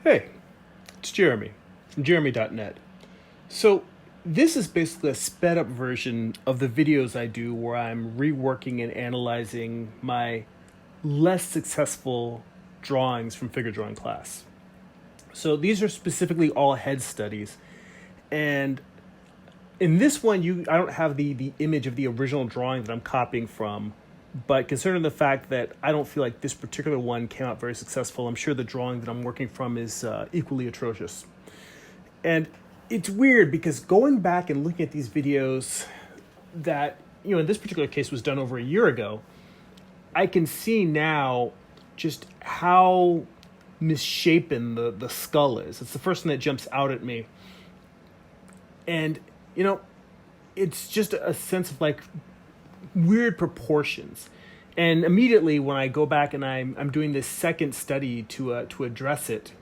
Hey, it's Jeremy from Jeremy.net. So, this is basically a sped up version of the videos I do where I'm reworking and analyzing my less successful drawings from figure drawing class. So, these are specifically all head studies. And in this one, I don't have the image of the original drawing that I'm copying from. But considering the fact that I don't feel like this particular one came out very successful, I'm sure the drawing that I'm working from is equally atrocious. And it's weird because going back and looking at these videos that, in this particular case was done over a year ago, I can see now just how misshapen the skull is. It's the first thing that jumps out at me. And, it's just a sense of like weird proportions. And immediately when I go back and I'm doing this second study to address it,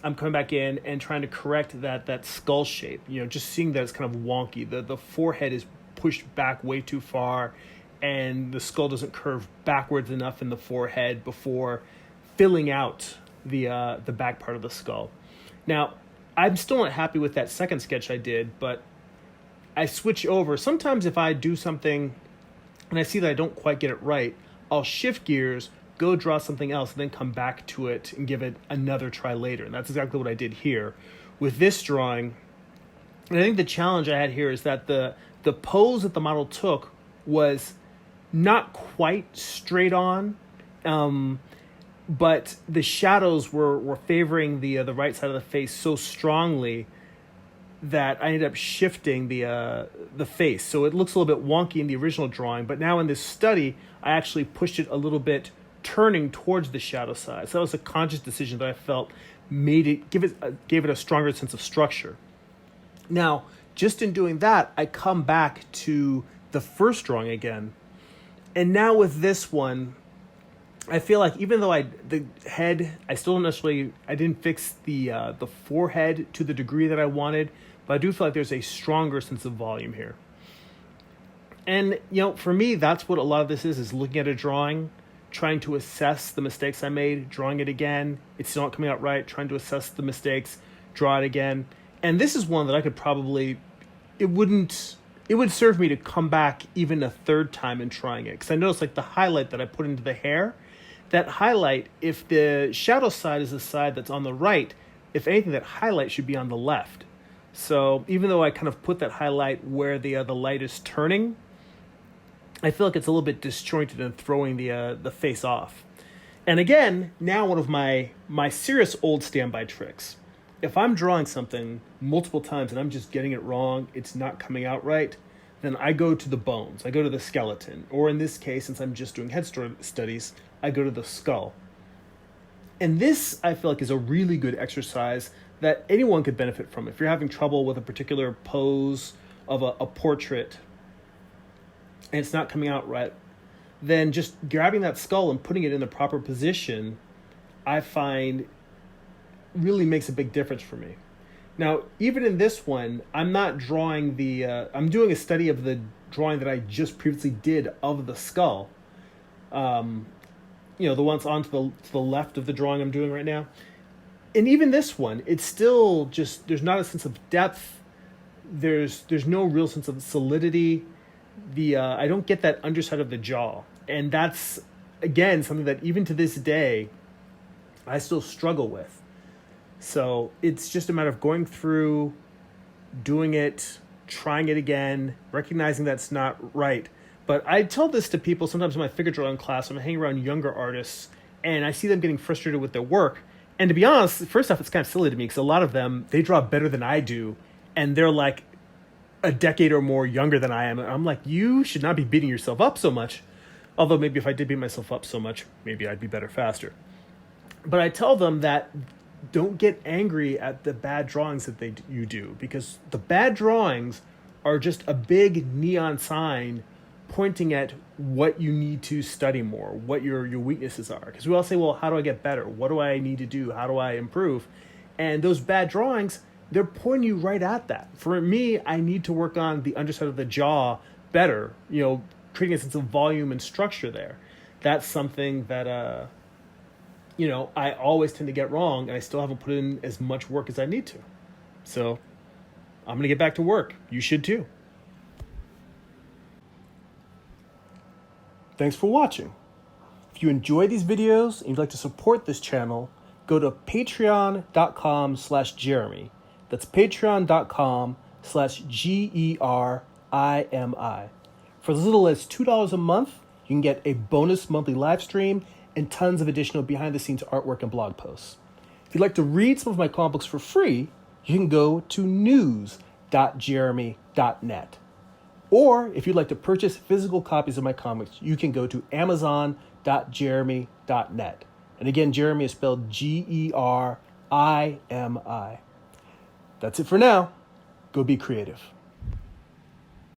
I'm coming back in and trying to correct that skull shape. Just seeing that it's kind of wonky. The forehead is pushed back way too far, and the skull doesn't curve backwards enough in the forehead before filling out the back part of the skull. Now, I'm still not happy with that second sketch I did, but I switch over. Sometimes if I do something and I see that I don't quite get it right, I'll shift gears, go draw something else, and then come back to it and give it another try later. And that's exactly what I did here with this drawing. And I think the challenge I had here is that the pose that the model took was not quite straight on, but the shadows were favoring the right side of the face so strongly that I ended up shifting the face. So it looks a little bit wonky in the original drawing, but now in this study, I actually pushed it a little bit turning towards the shadow side. So that was a conscious decision that I felt gave it a stronger sense of structure. Now, just in doing that, I come back to the first drawing again. And now with this one, I feel like even though the head, I didn't fix the forehead to the degree that I wanted, but I do feel like there's a stronger sense of volume here. And, for me, that's what a lot of this is looking at a drawing, trying to assess the mistakes I made, drawing it again. It's still not coming out right, trying to assess the mistakes, draw it again. And this is one that I could it would serve me to come back even a third time in trying it. Because I noticed like the highlight that I put into the hair, that highlight, if the shadow side is the side that's on the right, if anything, that highlight should be on the left. So even though I kind of put that highlight where the light is turning, I feel like it's a little bit disjointed and throwing the face off. And again, now one of my serious old standby tricks. If I'm drawing something multiple times and I'm just getting it wrong, it's not coming out right, then I go to the bones. I go to the skeleton. Or in this case, since I'm just doing head studies, I go to the skull. And this, I feel like, is a really good exercise that anyone could benefit from. If you're having trouble with a particular pose of a portrait and it's not coming out right, then just grabbing that skull and putting it in the proper position, I find really makes a big difference for me. Now, even in this one, I'm not drawing I'm doing a study of the drawing that I just previously did of the skull. The ones on to the left of the drawing I'm doing right now. And even this one, it's still just, there's not a sense of depth. There's no real sense of solidity. I don't get that underside of the jaw. And that's, again, something that even to this day, I still struggle with. So it's just a matter of going through, doing it, trying it again, recognizing that's not right. But I tell this to people sometimes in my figure drawing class when I hang around younger artists and I see them getting frustrated with their work. And to be honest, first off, it's kind of silly to me because a lot of them, they draw better than I do. And they're like a decade or more younger than I am. And I'm like, you should not be beating yourself up so much. Although maybe if I did beat myself up so much, maybe I'd be better faster. But I tell them that don't get angry at the bad drawings that you do, because the bad drawings are just a big neon sign pointing at what you need to study more, what your weaknesses are. Because we all say, well, how do I get better? What do I need to do? How do I improve? And those bad drawings, they're pointing you right at that. For me, I need to work on the underside of the jaw better, creating a sense of volume and structure there. That's something that I always tend to get wrong, and I still haven't put in as much work as I need to. So I'm going to get back to work. You should too. Thanks for watching. If you enjoy these videos and you'd like to support this channel, go to patreon.com/Jeremy. That's patreon.com/GERIMI. For as little as $2 a month, you can get a bonus monthly live stream and tons of additional behind-the-scenes artwork and blog posts. If you'd like to read some of my comic books for free, you can go to news.jeremy.net. Or if you'd like to purchase physical copies of my comics, you can go to amazon.jeremy.net. And again, Jeremy is spelled GERIMI. That's it for now. Go be creative.